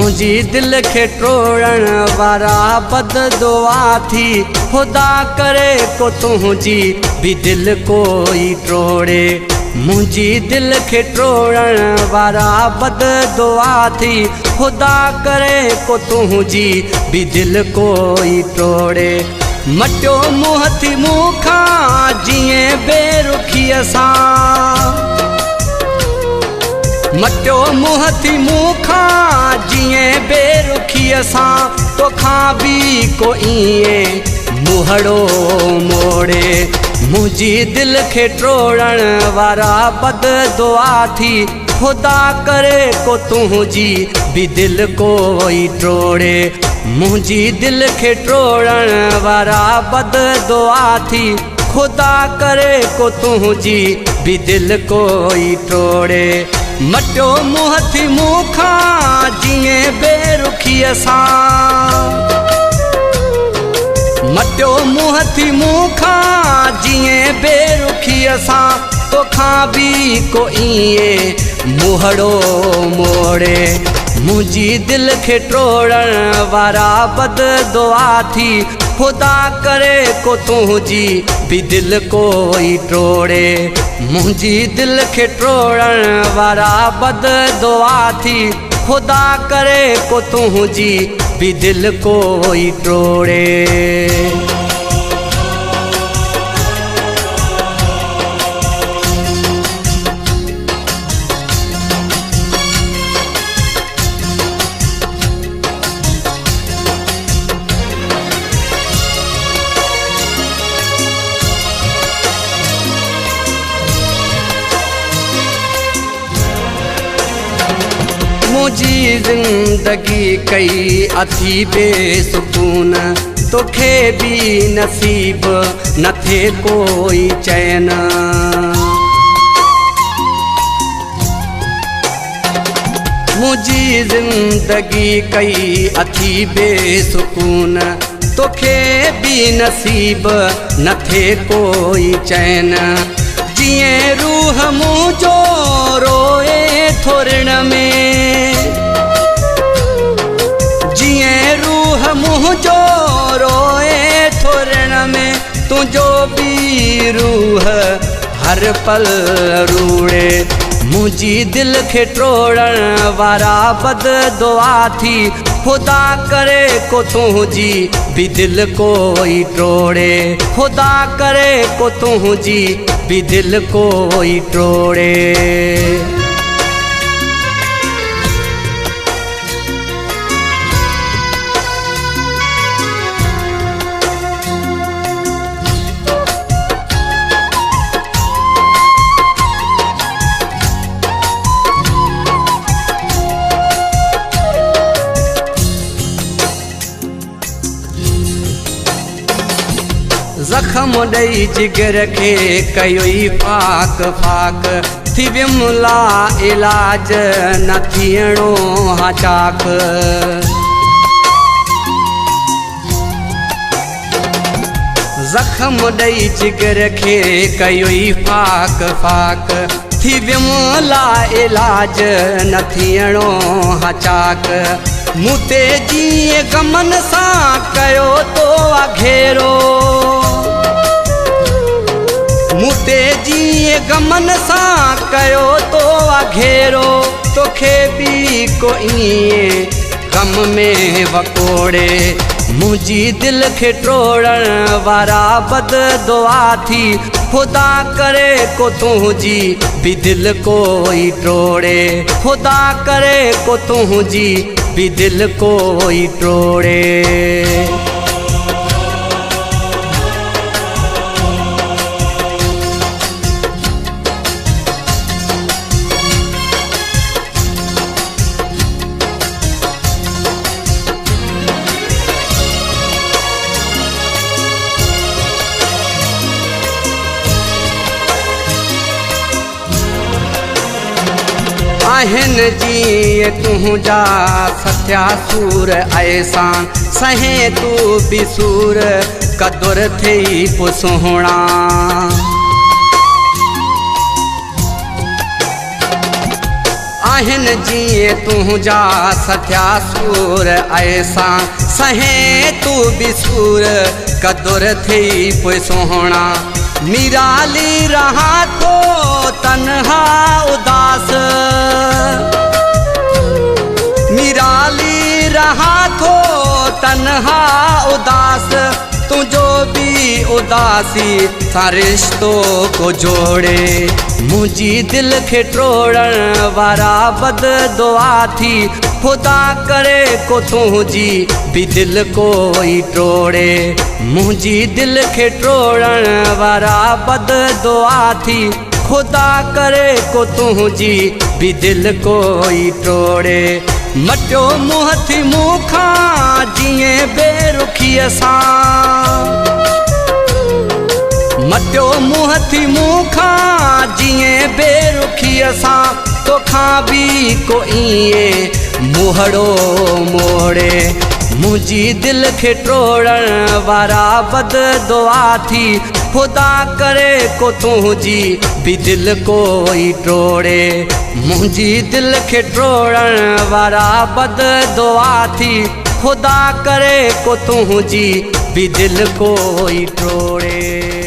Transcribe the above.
मुझी दिल के टोड़न वारा बद दुआ थी। खुदा करे को तुझी भी दिल कोई टोड़े। मुझी दिल के टोड़न वारा बद दुआ थी। खुदा करे को तुझी भी दिल कोई टोड़े। मटियो मुँह थी मूंखा जिए बेरुखीअ सां। मटियो मुँह थी मूंखा जिए बेरुखीअ सां। तोखां भी को इएं मुहड़ो मोड़े। मुझी दिल के टोड़न वारा बद दुआ थी। खुदा करे को तुझी भी दिल कोई टोड़े। मुझी दिल के टोड़न वारा बद दुआ थी। खुदा करे को तुझी भी दिल कोई टोड़े। मटियो मुँह थी मूंखा जिए बेरुखीअ सां। मटियो मुँह थी मूंखा जिए बेरुखीअ सां। तोखां भी को इएं मुहड़ो मोड़े। मुझी दिल के टोड़न वारा बद दुआ थी। खुदा करे को तुझी भी दिल कोई टोड़े। मुझी दिल के टोड़न वारा बद दुआ थी। खुदा करे को तुझी भी दिल कोई टोड़े। मुझी जिंदगी कई अथी बेसुकून। तोखे भी नसीब न थे कोई चैन। मुझी जिंदगी कई अथी बेसुकून। तोखे भी नसीब न थे कोई चैन। जिए रूह मुझो रोए थोरण में। जिए रूह मुझो रोए थोरण में। तुझो भी रूह हर पल रूड़े। मुझी दिल के टोड़न वारा बद दुआ थी। खुदा करे को तुझी भी दिल कोई टोड़े। खुदा करे को तुझी भी दिल कोई टोड़े। जख्म ॾेई जिगर के कयोई फाक फाक। थी विमला इलाज न थियणो हा चाक। जख्म ॾेई जिगर के कयोई फाक फाक। थी विमला इलाज न थियणो हा चाक। मूते जीअं गमन सां कयो तो घेरो। मूते जीअं गमन सां कयो तो घेरो। तोखे भी को इएं गम में वकोड़े। मुझी दिल के टोड़न वारा बद दुआ थी। खुदा करे को तुझी भी दिल कोई टोड़े। खुदा करे को तुझी भी दिल कोई टोड़े। आहिन जी तुझा सत्या सूर ऐसा। सहे तू भी सूर कदुर थी पुसुहणा। आहिन जिए तुझा सत्यासूर ऐसा सहे तू बिसूर कदुर थी पोइ सोहणा निराली रहा तो तन्हा उदास निराली रहा तो तन्हा उदास तुझो भी उदासी सा रिश्तो को जोड़े मुझी दिल के ट्रोड़न वारा बद दुआ थी खुदा करे को तुझी भी दिल कोई ट्रोड़े मुझी दिल के ट्रोड़न वारा बद दुआ थी खुदा करे को तुझी भी दिल कोई ट्रोड़े मटियो मुँह थी मूंखा जिए बेरुखीअ सां मटियो मुँह थी मूंखा जिए बेरुखीअ सां तोखां भी को इए मुहड़ो मोड़े मुझी दिल के ट्रोड़न वारा बद दुआ थी खुदा करे को तुझी भी दिल कोई ट्रोड़े मुझी दिल के ट्रोड़न वारा बद दुआ थी खुदा करे को तुझी भी दिल कोई ट्रोड़े।